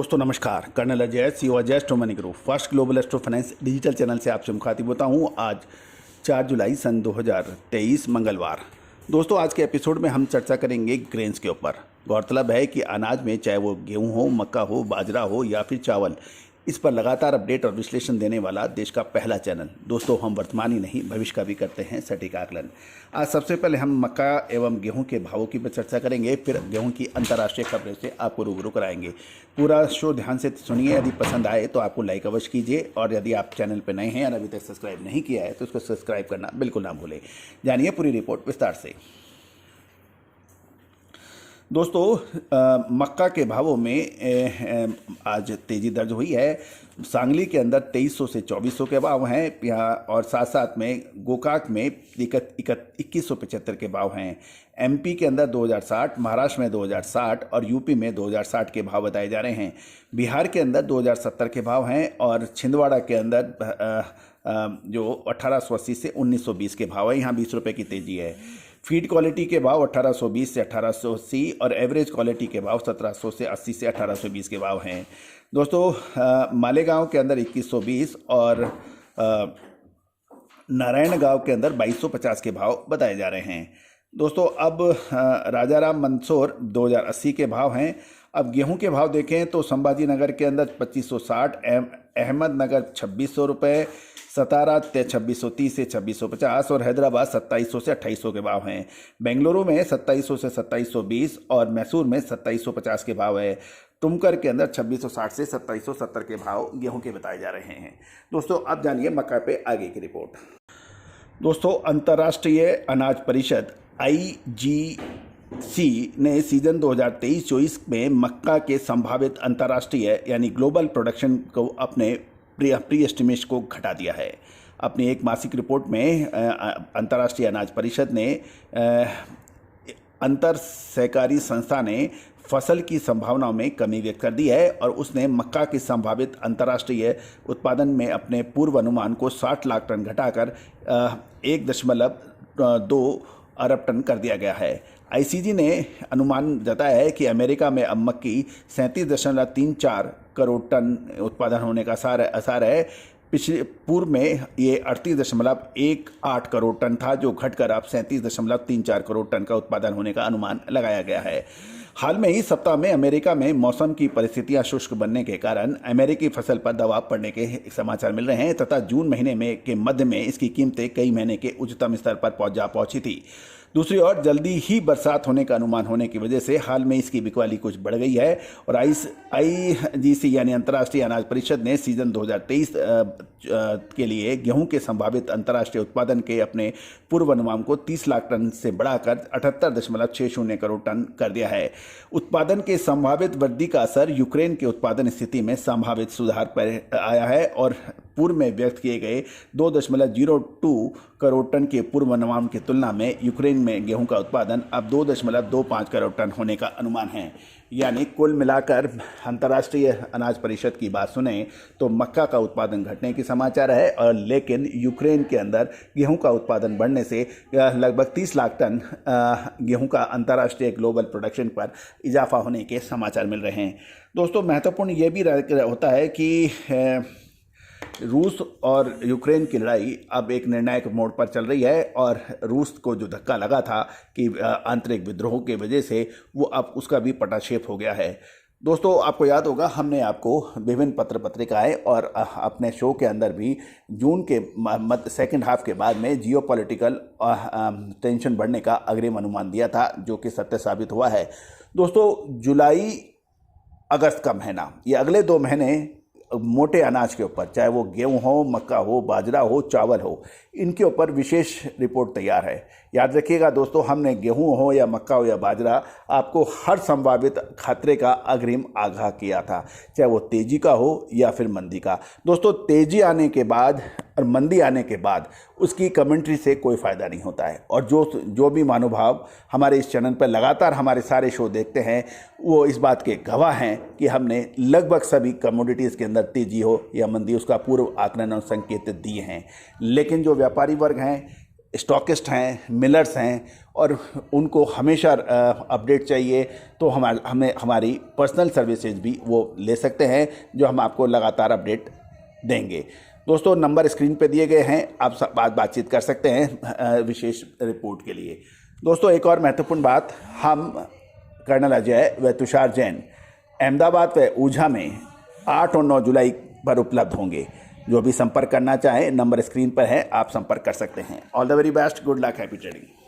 दोस्तों नमस्कार, colonel Ajay CO Ajay astro money group first global astro finance digital channel से आपसे मुखातिब होता हूं। आज 4 जुलाई सन 2023 मंगलवार। दोस्तों आज के एपिसोड में हम चर्चा करेंगे ग्रेन्स के ऊपर। गौरतलब है कि अनाज में चाहे वो गेहूं हो, मक्का हो, बाजरा हो या फिर चावल, इस पर लगातार अपडेट और विश्लेषण देने वाला देश का पहला चैनल। दोस्तों हम वर्तमान ही नहीं भविष्य का भी करते हैं सटीक आकलन। आज सबसे पहले हम मक्का एवं गेहूं के भावों की पर चर्चा करेंगे, फिर गेहूं की अंतर्राष्ट्रीय खबरों से आपको रूबरू कराएंगे। पूरा शो ध्यान से सुनिए। यदि पसंद आए तो आपको लाइक अवश्य कीजिए, और यदि आप चैनल पर नए हैं और अभी तक सब्सक्राइब नहीं किया है तो उसको सब्सक्राइब करना बिल्कुल ना भूलें। जानिए पूरी रिपोर्ट विस्तार से। दोस्तों मक्का के भावों में आज तेज़ी दर्ज हुई है। सांगली के अंदर 2300 से 2400 के भाव हैं यहाँ, और साथ साथ में गोकाक में 2175 के भाव हैं। एमपी के अंदर 2060, महाराष्ट्र में 2060 और यूपी में 2060 के भाव बताए जा रहे हैं। बिहार के अंदर 2070 के भाव हैं, और छिंदवाड़ा के अंदर जो 1880 से 1920 के भाव है। यहाँ 20 रुपये की तेज़ी है। फीड क्वालिटी के भाव 1820 से 1880 और एवरेज क्वालिटी के भाव 1700 से 80 से 1820 के भाव हैं। दोस्तों मालेगांव के अंदर 2120 और नारायणगांव के अंदर 2250 के भाव बताए जा रहे हैं। दोस्तों अब राजाराम मंदसौर 2080 के भाव हैं। अब गेहूं के भाव देखें तो संभाजी नगर के अंदर 2560, अहमदनगर 2600 रुपये, सतारा 2630 से 2650 और हैदराबाद 2700 से 2800 के भाव हैं। बेंगलुरु में 2700 से 2720 और मैसूर में 2750 के भाव है। तुमकर के अंदर 2660 से 2770 के भाव गेहूं के बताए जा रहे हैं। दोस्तों अब जानिए मक्का पे आगे की रिपोर्ट। दोस्तों अंतर्राष्ट्रीय अनाज परिषद IGC ने सीजन 2023-24 में मक्का के संभावित अंतर्राष्ट्रीय यानी ग्लोबल प्रोडक्शन को अपने प्री एस्टिमेट को घटा दिया है। अपनी एक मासिक रिपोर्ट में अंतर्राष्ट्रीय अनाज परिषद ने अंतर सहकारी संस्था ने फसल की संभावनाओं में कमी व्यक्त कर दी है, और उसने मक्का के संभावित अंतर्राष्ट्रीय उत्पादन में अपने पूर्व अनुमान को 60 लाख टन घटाकर 1.2 अरब टन कर दिया गया है। ICG ने अनुमान जताया है कि अमेरिका में अब मक्की 37.34 करोड़ टन उत्पादन होने का आसार है। पिछले पूर्व में ये 38.18 करोड़ टन था, जो घटकर अब 37.34 करोड़ टन का उत्पादन होने का अनुमान लगाया गया है। हाल में ही सप्ताह में अमेरिका में मौसम की परिस्थितियां शुष्क बनने के कारण अमेरिकी फसल पर दबाव पड़ने के समाचार मिल रहे हैं, तथा जून महीने में के मध्य में इसकी कीमतें कई महीने के उच्चतम स्तर पर पहुंची थी। दूसरी ओर जल्दी ही बरसात होने का अनुमान होने की वजह से हाल में इसकी बिकवाली कुछ बढ़ गई है, और IGC यानी अंतर्राष्ट्रीय अनाज परिषद ने सीजन 2023 के लिए गेहूं के संभावित अंतर्राष्ट्रीय उत्पादन के अपने पूर्व अनुमान को 30 लाख टन से बढ़ाकर 78.60 करोड़ टन कर दिया है। उत्पादन के संभावित वृद्धि का असर यूक्रेन के उत्पादन स्थिति में संभावित सुधार पर आया है, और पूर्व में व्यक्त किए गए 2.02 करोड़ टन के पूर्व अनुमान की तुलना में यूक्रेन में गेहूं का उत्पादन अब 2.25 करोड़ टन होने का अनुमान है। यानी कुल मिलाकर अंतर्राष्ट्रीय अनाज परिषद की बात सुने तो मक्का का उत्पादन घटने की समाचार है, और लेकिन यूक्रेन के अंदर गेहूं का उत्पादन बढ़ने से लगभग 30 लाख टन गेहूं का अंतर्राष्ट्रीय ग्लोबल प्रोडक्शन पर इजाफा होने के समाचार मिल रहे हैं। दोस्तों महत्वपूर्ण ये भी होता है कि रूस और यूक्रेन की लड़ाई अब एक निर्णायक मोड़ पर चल रही है, और रूस को जो धक्का लगा था कि आंतरिक विद्रोह के वजह से, वो अब उसका भी पटाक्षेप हो गया है। दोस्तों आपको याद होगा हमने आपको विभिन्न पत्र पत्रिकाएं और अपने शो के अंदर भी जून के सेकंड हाफ के बाद में जियोपॉलिटिकल टेंशन बढ़ने का अग्रिम अनुमान दिया था, जो कि सत्य साबित हुआ है। दोस्तों जुलाई अगस्त का महीना, ये अगले 2 महीने मोटे अनाज के ऊपर, चाहे वो गेहूं हो, मक्का हो, बाजरा हो, चावल हो, इनके ऊपर विशेष रिपोर्ट तैयार है। याद रखिएगा दोस्तों, हमने गेहूं हो या मक्का हो या बाजरा, आपको हर संभावित खतरे का अग्रिम आगाह किया था, चाहे वो तेजी का हो या फिर मंदी का। दोस्तों तेजी आने के बाद और मंदी आने के बाद उसकी कमेंट्री से कोई फ़ायदा नहीं होता है, और जो भी महानुभाव हमारे इस चैनल पर लगातार हमारे सारे शो देखते हैं, वो इस बात के गवाह हैं कि हमने लगभग सभी कमोडिटीज़ के अंदर तेजी हो या मंदी उसका पूर्व आकलन और संकेत दिए हैं। लेकिन जो व्यापारी वर्ग हैं, स्टॉकिस्ट हैं, मिलर्स हैं और उनको हमेशा अपडेट चाहिए, तो हमें हमारी पर्सनल सर्विसेज भी वो ले सकते हैं, जो हम आपको लगातार अपडेट देंगे। दोस्तों, नंबर स्क्रीन पे दिए गए हैं, आप बातचीत कर सकते हैं विशेष रिपोर्ट के लिए। दोस्तों, एक और महत्वपूर्ण बात, हम कर्नल अजय व तुषार जैन अहमदाबाद व ऊझा में 8 और 9 जुलाई पर उपलब्ध होंगे। जो भी संपर्क करना चाहें, नंबर स्क्रीन पर है, आप संपर्क कर सकते हैं। All the very best, good luck, happy trading.